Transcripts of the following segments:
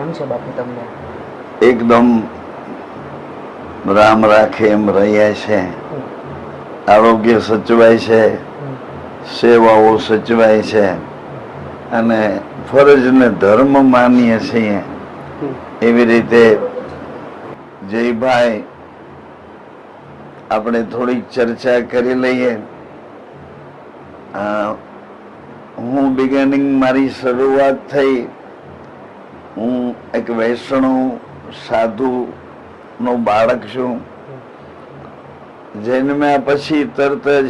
કેમ છે બાપુ તમને? એકદમ રામ રાખે એમ રહ્યા છે. આરોગ્ય સચવાય છે, સેવાઓ સચવાય છે અને ફરજ ને ધર્મ માનીએ છીએ એવી રીતે જયભાઈ આપણે થોડીક ચર્ચા કરી લઈએ. હું બિગિનિંગ મારી શરૂઆત થઈ, હું એક વૈષ્ણવ સાધુ નો બાળક છું. જન્મ્યા પછી તરત જ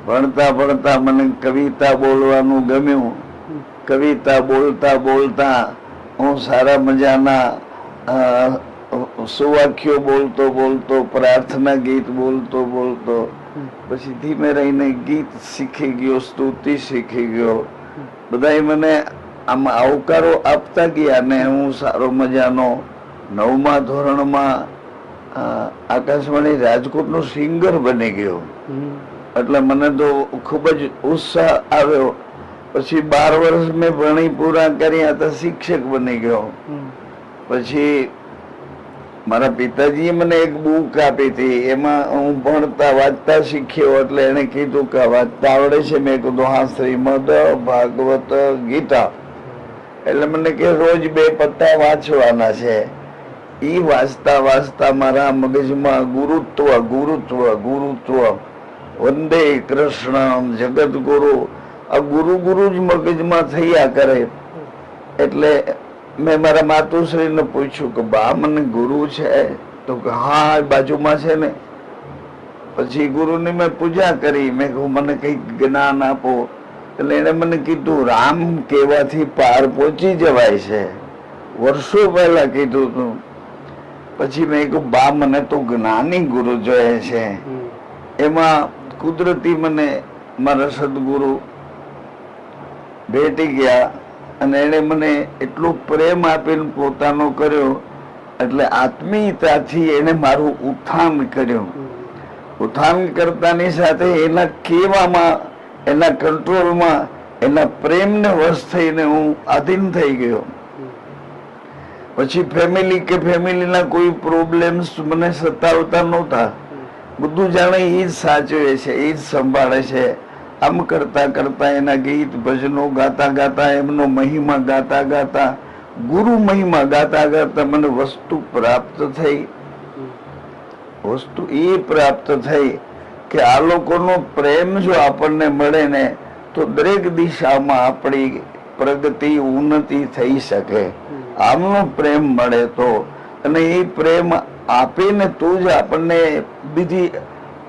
ભણતા ભણતા મને કવિતા બોલવાનું ગમ્યું. કવિતા બોલતા બોલતા હું સારા મજાના સુવાક્યો બોલતો બોલતો, પ્રાર્થના ગીત બોલતો બોલતો પછી ધીમે રહીને ગીત શીખી ગયો, સ્તુતિ શીખી ગયો. બધા મને આમાં આવકારો આપતા ગયા ને હું સારો મજાનો 9મા ધોરણમાં આકાશવાણી રાજકોટનો સિંગર બની ગયો. એટલે મને તો ખૂબ જ ઉત્સાહ આવ્યો. પછી 12 વર્ષ મેં ભણી પૂરા કર્યા તો શિક્ષક બની ગયો. પછી મારા પિતાજીએ મને એક બુક આપી હતી, એમાં હું ભણતા વાંચતા શીખ્યો. એટલે એને કીધું કે વાંચતા આવડે છે? મેં કીધું હા, શ્રીમદ ભાગવત ગીતા. એટલે મને કે રોજ 2 પત્તા વાંચવાના છે. ઈ વાંચતા વાંચતા મારા મગજમાં ગુરુત્વ ગુરુત્વ ગુરુત્વ, વંદે કૃષ્ણ જગત ગુરુ, આ ગુરુ ગુરુ જ મગજમાં થયા કરે. એટલે મેં મારા માતુશ્રીને પૂછ્યું કે બા મને ગુરુ છે? તો કે હા, બાજુમાં છે ને. પછી ગુરુની મેં પૂજા કરી. મેં કહ્યું મને કઈક જ્ઞાન આપો. એટલે એને મને કીધું રામ કહેવાથી પાર પહોંચી જવાય છે. વર્ષો પહેલા કીધું હતું. પછી મેં કહ્યું બા મને તો જ્ઞાની ગુરુ જોઈએ છે. એમાં કુદરતી મને મારા સદગુરુ ભેટી ગયા અને એને મને એટલો પ્રેમ આપીને પોતાનો કર્યો. એટલે આત્મીયતાથી એને મારું ઉત્થાન કર્યું. ઉત્થાન કરતાની સાથે એના કહેવામાં, એના કંટ્રોલમાં, એના પ્રેમને વશ થઈને હું આધીન થઈ ગયો. પછી ફેમિલીના કોઈ પ્રોબ્લેમ્સ મને સતાવતા નહોતા. બધું જાણે એ જ સાચવે છે, એ જ સંભાળે છે. આમ કરતા કરતા એના ગીત ભજનો ગાતા ગાતા, એમનો મહિમા ગાતા ગાતા, ગુરુ મહિમા ગાતા ગાતા મને વસ્તુ પ્રાપ્ત થઈ. વસ્તુ એ પ્રાપ્ત થઈ કે આ લોકોનો પ્રેમ જો આપણને મળે ને તો દરેક દિશામાં આપણી પ્રગતિ ઉન્નતિ થઈ શકે. આમનો પ્રેમ મળે તો, અને એ પ્રેમ આપીને તો જ આપણને બીજી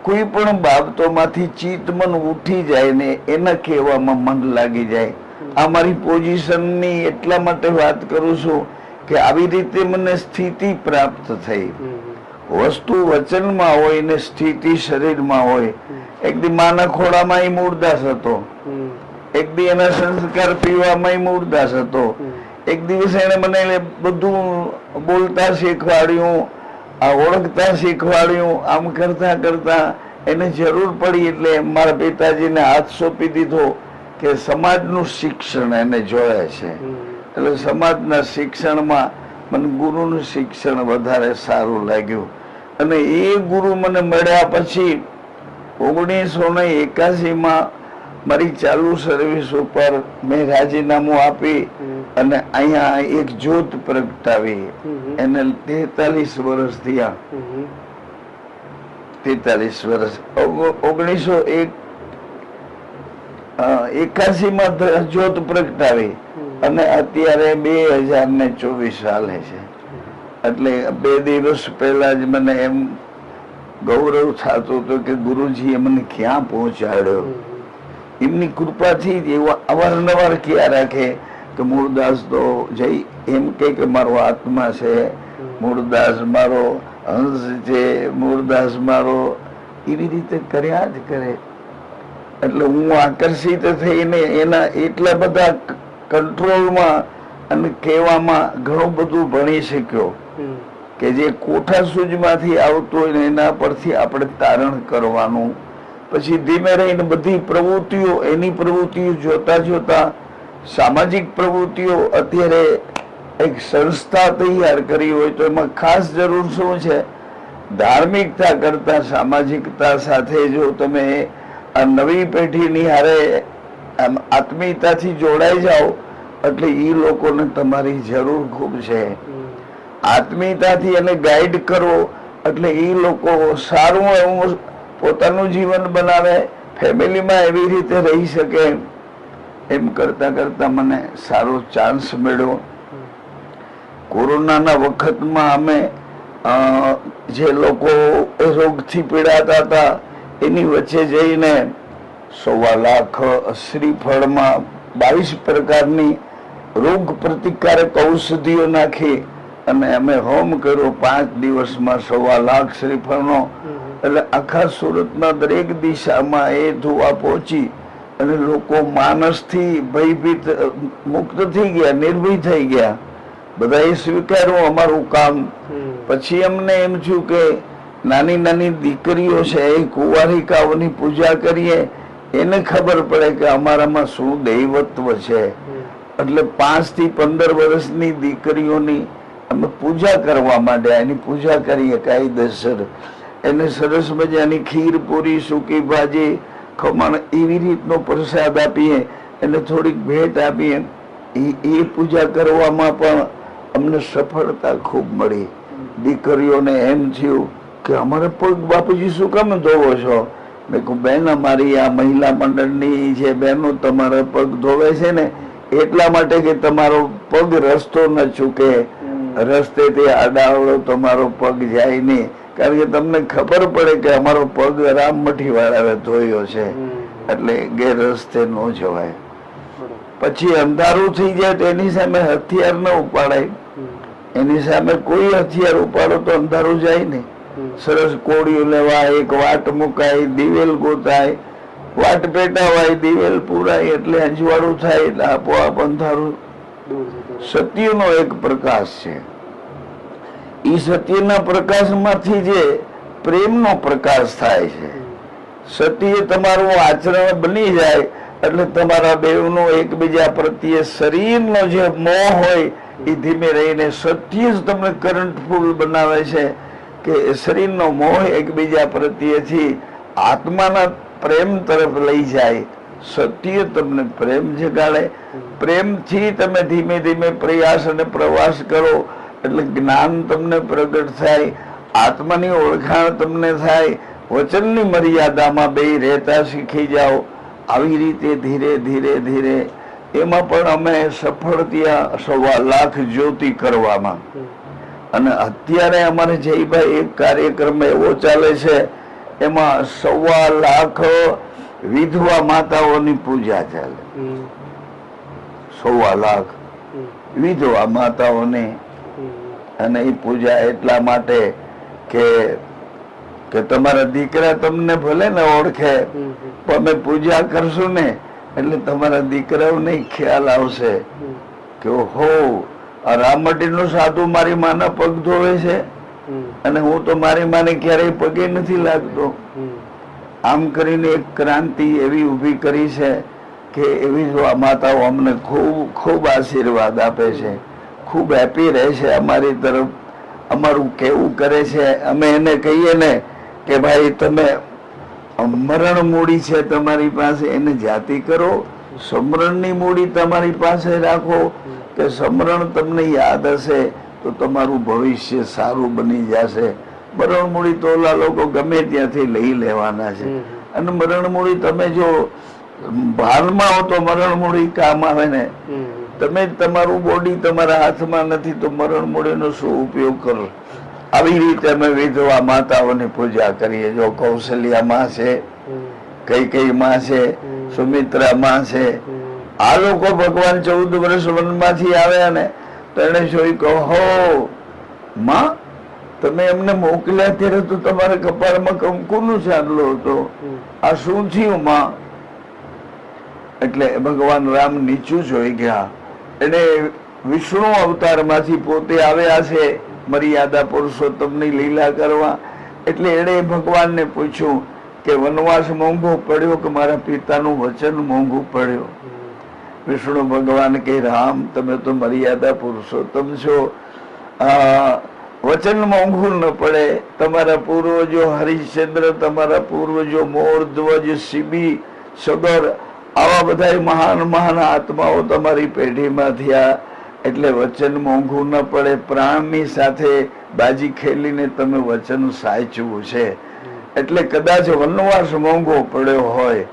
કોઈ પણ બાબતોમાંથી ચિત્તમન ઉઠી જાય ને એના કહેવામાં મન લાગી જાય. આ મારી પોઝિશનની એટલા માટે વાત કરું છું કે આવી રીતે મને સ્થિતિ પ્રાપ્ત થઈ. વસ્તુ વચનમાં હોય ને સ્થિતિ શરીરમાં હોય. એક દી માના ખોળામાં મૂળદાસ હતો, એક દી એના સંસ્કાર પીવામાં મૂળદાસ હતો. એક દિવસ એને મને બધું બોલતા શીખવાડ્યું, આ ઓળખતા શીખવાડ્યું. આમ કરતા કરતા એને જરૂર પડી એટલે મારા પિતાજીને હાથ સોંપી દીધો કે સમાજનું શિક્ષણ એને જોઈએ છે. એટલે સમાજના શિક્ષણમાં મને ગુરુનું શિક્ષણ વધારે સારું લાગ્યું. અને એ ગુરુ મને મળ્યા પછી 1981માં મારી ચાલુ સર્વિસ ઉપર મેં રાજીનામું આપી અને અહીંયા એક જ્યોત પ્રગટાવી. એને 43 વર્ષ થયા. 43 વર્ષ. 1981માં જ્યોત પ્રગટાવી અને અત્યારે 2024 હાલે છે. એટલે 2 દિવસ પહેલા જ મને એમ ગૌરવ થતું હતું કે ગુરુજીએ મને ક્યાં પહોંચાડ્યો. એમની કૃપાથી જ એવા અવારનવાર ક્યાં રાખે કે મૂળદાસ તો જઈ એમ કે મારો આત્મા છે, મૂળદાસ મારો હંસ છે, મૂળદાસ મારો, એવી રીતે કર્યા જ કરે. એટલે હું આકર્ષિત થઈને એના એટલા બધા કંટ્રોલમાં અને કહેવામાં ઘણું બધું ભણી શક્યો કે જે કોઠા સૂજમાંથી આવતું હોય ને એના પરથી આપણે તારણ કરવાનું. પછી ધીમે રહીને બધી પ્રવૃત્તિઓ, એની પ્રવૃત્તિઓ જોતા જોતા સામાજિક પ્રવૃત્તિઓ અત્યારે એક સંસ્થા તૈયાર કરી હોય તો એમાં ખાસ જરૂર શું છે? ધાર્મિકતા કરતા સામાજિકતા સાથે જો તમે આ નવી પેઢીની હારે આત્મીયતાથી જોડાઈ જાઓ એટલે એ લોકોને તમારી જરૂર ખૂબ છે. આત્મીયતાથી એને ગાઈડ કરો એટલે એ લોકો સારું એવું પોતાનું જીવન બનાવે, ફેમિલીમાં એવી રીતે રહી શકે. એમ કરતા કરતા મને સારો ચાન્સ મળ્યો. કોરોનાના વખતમાં અમે જે લોકો રોગથી પીડાતા હતા એની વચ્ચે જઈને 1.25 લાખ શ્રીફળમાં 22 પ્રકારની રોગ પ્રતિકારક ઔષધિઓ નાખી અને અમે હોમ કર્યો 5 દિવસમાં 1.25 લાખ શ્રીફળનો. એટલે આખા સુરતના દરેક દિશામાં એ ધુઆ પહોંચી અને લોકો માનસથી ભયભીત મુક્ત થઈ ગયા, નિર્ભય થઈ ગયા. બધાએ સ્વીકાર્યું અમારું કામ. પછી અમને એમ થયું કે નાની નાની દીકરીઓ છે એ કુંવારિકાઓની પૂજા કરીએ, એને ખબર પડે કે અમારામાં શું દૈવત્વ છે. એટલે 5 થી 15 વર્ષની દીકરીઓની અમે પૂજા કરવા માંડ્યા. એની પૂજા કરીએ કાયદેસર. એને સરસ મજાની ખીર, પૂરી, સૂકી ભાજી, ખમણ એવી રીતનો પ્રસાદ આપીએ, એને થોડીક ભેટ આપીએ. એ પૂજા કરવામાં પણ અમને સફળતા ખૂબ મળી. દીકરીઓને એમ થયું કે અમારે પગ બાપુજી શું કામ ધોવો છો? મેં કહ્યું બેન અમારી આ મહિલા મંડળની જે બહેનો તમારા પગ ધોવે છે ને એટલા માટે કે તમારો પગ રસ્તો ન ચૂકે, રસ્તેથી આડાવડો તમારો પગ જાય નહીં. કારણ કે તમને ખબર પડે કે અમારો પગ રામમઠી વાળાએ ધોયો છે એટલે ગેરરસ્તે ન જવાય. પછી અંધારું થઈ જાય તો એની સામે હથિયાર ન ઉપાડાય. એની સામે કોઈ હથિયાર ઉપાડો તો અંધારું જાય ને. સરસ કોળીઓ લેવાય, એક વાટ મુકાય, દિવેલ ગોતાય, વાટ પેટાવાય, દિવેલ પૂરાય એટલે અંજવાળું થાય એટલે આપોઆપ અંધારું. સત્યનો એક પ્રકાશ છે. એ સત્યના પ્રકાશમાંથી જે પ્રેમનો પ્રકાશ થાય છે. સત્ય તમારું આચરણ બની જાય એટલે તમારા બેવનો એકબીજા પ્રત્યે શરીરનો જે મોહ હોય એ ધીમે રહીને સત્ય જ તમને કરંટફુલ બનાવે છે કે શરીરનો મોહ એકબીજા પ્રત્યેથી આત્માના પ્રેમ તરફ લઈ જાય. સત્ય તમને પ્રેમ જગાડે. પ્રેમથી તમે ધીમે ધીમે પ્રયાસ અને પ્રવાસ કરો એટલે જ્ઞાન તમને પ્રગટ થાય, આત્માની ઓળખાણ તમને થાય, વચનની મર્યાદામાં બે રહેતા શીખી જાઓ. આવી રીતે ધીરે ધીરે ધીરે એમાં પણ અમે સફળ થયા 1.25 લાખ જ્યોતિ કરવામાં. અને અત્યારે અમારે જયભાઈ એક કાર્યક્રમ એવો ચાલે છે એમાં 1.25 લાખ વિધવા માતાઓની પૂજા ચાલે. 1.25 લાખ વિધવા માતાઓની. અને એ પૂજા એટલા માટે કે તમારા દીકરા તમને ભલે ને ઓળખે પણ અમે પૂજા કરશું ને એટલે તમારા દીકરાઓને ખ્યાલ આવશે કે ઓહો આ રામમટીનો સાધુ મારી માના પગ ધોવે છે અને હું તો મારી માને ક્યારેય પગે નથી લાગતો. આમ કરીને એક ક્રાંતિ એવી ઊભી કરી છે કે એવી જો આ માતાઓ અમને ખૂબ ખૂબ આશીર્વાદ આપે છે, ખૂબ હેપી રહે છે અમારી તરફ. અમારું કેવું કરે છે, અમે એને કહીએ ને કે ભાઈ તમે મરણ મૂડી છે તમારી પાસે એને જાતિ કરો, સમરણની મૂડી તમારી પાસે રાખો કે સમરણ તમને યાદ હશે તો તમારું ભવિષ્ય સારું બની જશે. મરણ મૂડી તો ઓલા લોકો ગમે ત્યાંથી લઈ લેવાના છે. અને મરણ મૂડી તમે જો ભાનમાં હો તો મરણ મૂડી કામ આવે ને. તમે તમારું બોડી તમારા હાથમાં નથી તો મરણ મૂડીનો શું ઉપયોગ કરો? આવી રીતે અમે વિધવા માતાઓની પૂજા કરીએ. જો કૌશલ્યા માં છે, કૈકેયી માં છે, સુમિત્રા માં છે. આ લોકો ભગવાન 14 વર્ષ વનમાંથી આવ્યા ને તો એને જોઈ કહો હો માં તમે એમને મોકલ્યા ત્યારે તો તમારા કપાળમાં કંકુનો ચાંદલો હતો, આ શું થયું માં? એટલે ભગવાન રામ નીચું જોઈ ગયા. એને વિષ્ણુ અવતાર માંથી પોતે આવ્યા છે મર્યાદા પુરુષોત્તમની લીલા કરવા. એટલે એને ભગવાનને પૂછ્યું કે વનવાસ મોંઘો પડ્યો કે મારા પિતાનું વચન મોંઘું પડ્યો? વિષ્ણુ ભગવાન કે રામ તમે તો મર્યાદા પુરુષોત્તમ છો, વચન મોંઘું ન પડે. તમારા પૂર્વજો હરિશ્ચંદ્ર, તમારા પૂર્વજો મોર, ધ્વજ, શિબી, સગર, આવા બધા મહાન મહાન આત્માઓ તમારી પેઢીમાં થયા, એટલે વચન મોંઘું ન પડે. પ્રાણની સાથે બાજી ખેલીને તમે વચન સાચવું છે, એટલે કદાચ વનવાસ મોંઘો પડ્યો હોય.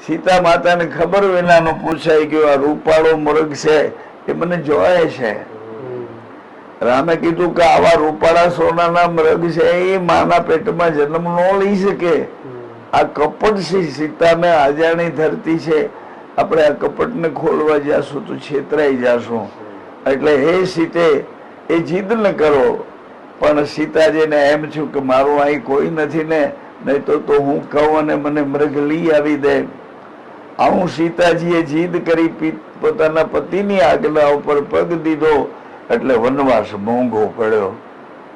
સીતા માતાને ખબર વિનાનો પૂછાઈ ગયો આ રૂપાળો મૃગ છે એ મને જોવાય છે. રામે કીધું કે આવા રૂપાળા સોનાના મૃગ છે એ માના પેટમાં જન્મ ન લઈ શકે. આ કપટ છે, સીતાને અજાણી ધરતી છે, આપણે આ કપટને ખોલવા જાશું તો છેતરાઈ જાશું. એટલે હે સીતે એ જીદ ન કરો. પણ સીતાજીને એમ થયું કે મારું અહીં કોઈ નથી ને, નહીં તો હું કહું અને મને મૃગ લઈ આવી દે. આવું સીતાજીએ જીદ કરી પોતાના પતિની આજ્ઞા ઉપર પગ દીધો, એટલે વનવાસ મોંઘો પડ્યો.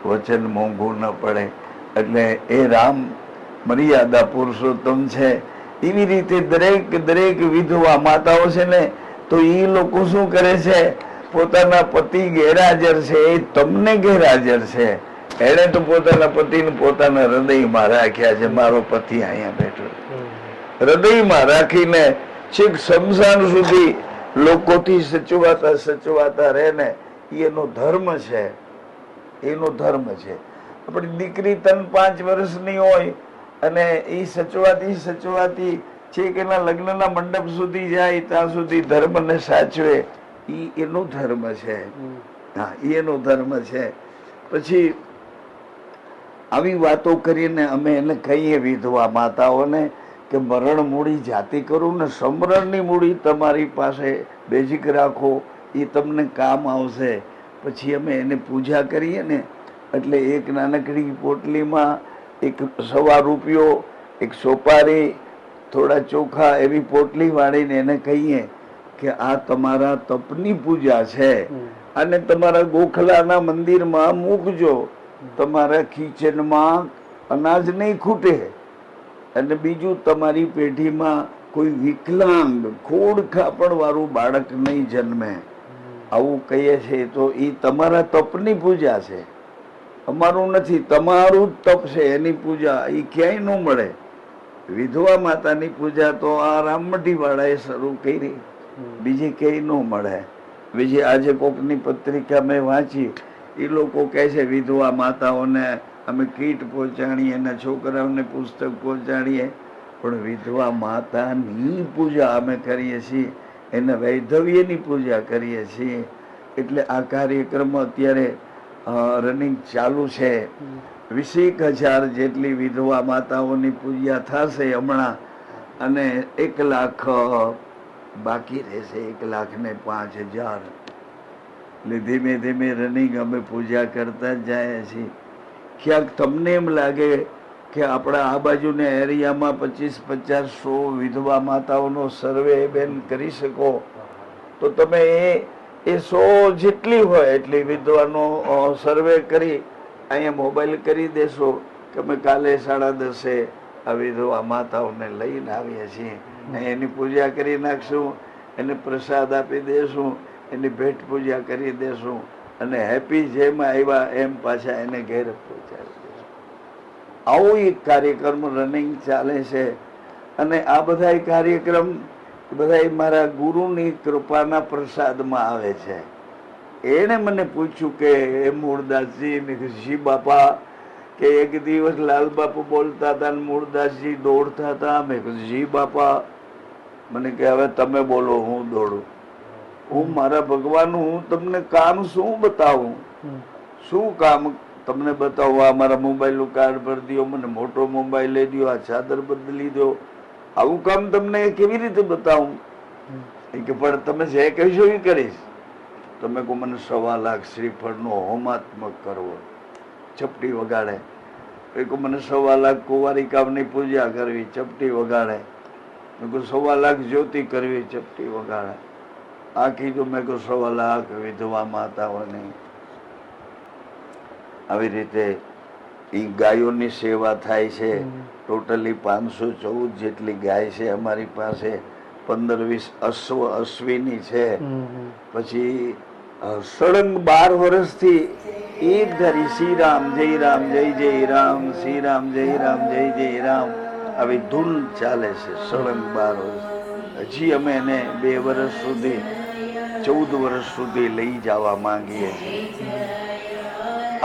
વચન મોંઘું ન પડે એટલે એ રામ મર્યાદા પુરુષોત્તમ છે. એવી રીતે દરેક વિધવા માતાઓ છે ને, તો એ લોકો શું કરે છે, પોતાના પતિ ગેરહાજર છે એ તમને ગેરહાજર છે. એને તો પોતાના પતિને પોતાના હૃદયમાં રાખ્યા છે. મારો પતિ અહીંયા બેઠો, હૃદયમાં રાખીને છેક શમશાન સુધી લોકોથી સચવાતા રહે ને, એનો ધર્મ છે. એનો ધર્મ છે. આપણી દીકરી 3-5 વર્ષની હોય અને એ સચવાતી છેક એના લગ્નના મંડપ સુધી જાય, ત્યાં સુધી ધર્મને સાચવે, એનો ધર્મ છે. હા, એનો ધર્મ છે. પછી આવી વાતો કરીને અમે એને કહીએ વિધવા માતાઓને કે મરણ મૂડી જાતિ કરું ને સમરણની મૂડી તમારી પાસે બેઝિક રાખો, એ તમને કામ આવશે. પછી અમે એને પૂજા કરીએ ને, એટલે એક નાનકડી પોટલીમાં એક ₹1.25, એક સોપારી, થોડા ચોખા, એવી પોટલી વાળીને એને કહીએ કે આ તમારા તપની પૂજા છે, અને તમારા ગોખલાના મંદિરમાં મૂકજો. તમારા કિચનમાં અનાજ નહીં ખૂટે, અને બીજું તમારી પેઢીમાં કોઈ વિકલાંગ ખોડ ખાપણ વાળું બાળક નહીં જન્મે. આવું કહીએ છે તો એ તમારા તપની પૂજા છે, અમારું નથી. તમારું તપ છે એની પૂજા એ ક્યાંય ન મળે. વિધવા માતાની પૂજા તો આ રામમઢી વાળાએ શરૂ કરી, બીજી ક્યાંય ન મળે. બીજી આજે કોકની પત્રિકા મેં વાંચી, એ લોકો કહે છે વિધવા માતાઓને અમે કીટ પહોંચાડીએ અને છોકરાઓને પુસ્તક પહોંચાડીએ, પણ વિધવા માતાની પૂજા અમે કરીએ છીએ, એને વૈધવ્યની પૂજા કરીએ છીએ. એટલે આ કાર્યક્રમ અત્યારે રનિંગ ચાલુ છે. 20,000 જેટલી વિધવા માતાઓની પૂજા થશે હમણાં, અને 1 લાખ બાકી રહેશે, 1,05,000. એટલે ધીમે ધીમે રનિંગ અમે પૂજા કરતા જ જાય છીએ. ક્યાંક તમને એમ લાગે કે આપણા આ બાજુના એરિયામાં 25-50-100 વિધવા માતાઓનો સર્વે બેન કરી શકો, તો તમે એ 100 જેટલી હોય એટલી વિધવાનો સર્વે કરી અહીંયા મોબાઈલ કરી દેશો કે અમે કાલે 10:30 આ વિધવા માતાઓને લઈને આવીએ છીએ, એની પૂજા કરી નાખશું, એને પ્રસાદ આપી દેશું, એની ભેટ પૂજા કરી દેશું, અને હેપી જેમ આવ્યા એમ પાછા એને ઘેર પહોંચાડી દેશું. આવો એક કાર્યક્રમ રનિંગ ચાલે છે. અને આ બધા કાર્યક્રમ બધા મારા ગુરુની કૃપાના પ્રસાદમાં આવે છે. એને મને પૂછ્યું કે એ મૂળદાસજી જી બાપા, કે એક દિવસ લાલ બાપુ બોલતા હતા ને મૂળદાસજી દોડતા હતા. મેં કીધું જી બાપા. મને કે હવે તમે બોલો, હું દોડું. હું મારા ભગવાન, હું તમને કામ શું બતાવું, શું કામ તમને બતાવવા? મારા મોબાઈલનું કાર્ડ ભરી દો, મને મોટો મોબાઈલ લઈ દો, આ ચાદર બદલી દો, આવું કામ તમને કેવી રીતે બતાવું? એ કે પણ તમે જે કહેશો એ કરીશ. તમે કહો મને 1.25 લાખ શ્રીફળનો હોમાત્મક કરવો, ચપટી વગાડે. એ કહો મને 1.25 લાખ કુંવારિકાઓની પૂજા કરવી, ચપટી વગાડે. મેં કહું 1.25 લાખ જ્યોતિ કરવી, ચપટી વગાડે. આ કીધું. મેં કહું 1.25 લાખ વિધવા માતાઓની. આવી રીતે એ ગાયોની સેવા થાય છે. ટોટલી 514 જેટલી ગાય છે અમારી પાસે. 15-20 અશ્વ અશ્વિની છે. પછી સળંગ 12 વર્ષથી એક ધારી શ્રી રામ જય રામ જય જય રામ, શ્રી રામ જય રામ જય જય રામ આવી ધૂન ચાલે છે સળંગ 12 વર્ષ. હજી અમે એને 2 વર્ષ સુધી 14 વર્ષ સુધી લઈ જવા માંગીએ છીએ.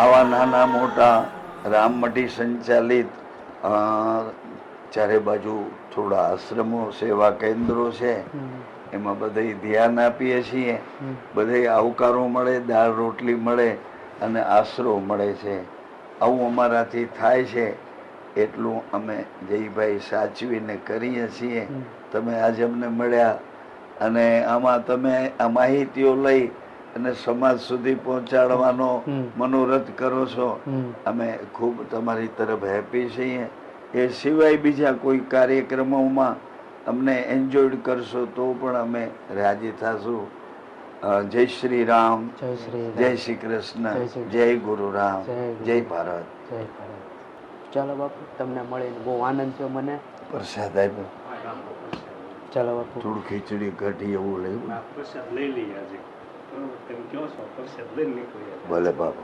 આવા નાના મોટા રામમઢી સંચાલિત ચારે બાજુ થોડા આશ્રમો સેવા કેન્દ્રો છે, એમાં બધે ધ્યાન આપીએ છીએ. બધે આવકારો મળે, દાળ રોટલી મળે અને આશરો મળે છે. આવું અમારાથી થાય છે એટલું અમે જયભાઈ સાચવીને કરીએ છીએ. તમે આજે અમને મળ્યા અને આમાં તમે આ માહિતીઓ લઈ અને સમાજ સુધી પહોંચાડવાનો મનોરથ કરો છો. અમે ખૂબ તમારી તરફ હેપી છીએ. એ સિવાય બીજા કોઈ કાર્યક્રમોમાં અમને એન્જોય કરશો તો પણ અમે રાજી થશું. જય શ્રી રામ, જય શ્રી કૃષ્ણ, જય ગુરુ રામ, જય ભારત. ચાલો બાપુ, તમને મળીને બહુ આનંદ થયો મને. પ્રસાદ આપ્યો. ચાલો બાપુ, થોડું ખીચડી કઢી એવું લેવું. પ્રસાદ લઈ લઈએ આજે. તમે કહો છો પ્રસાદ લઈ નીકળીએ. ભલે બાપુ.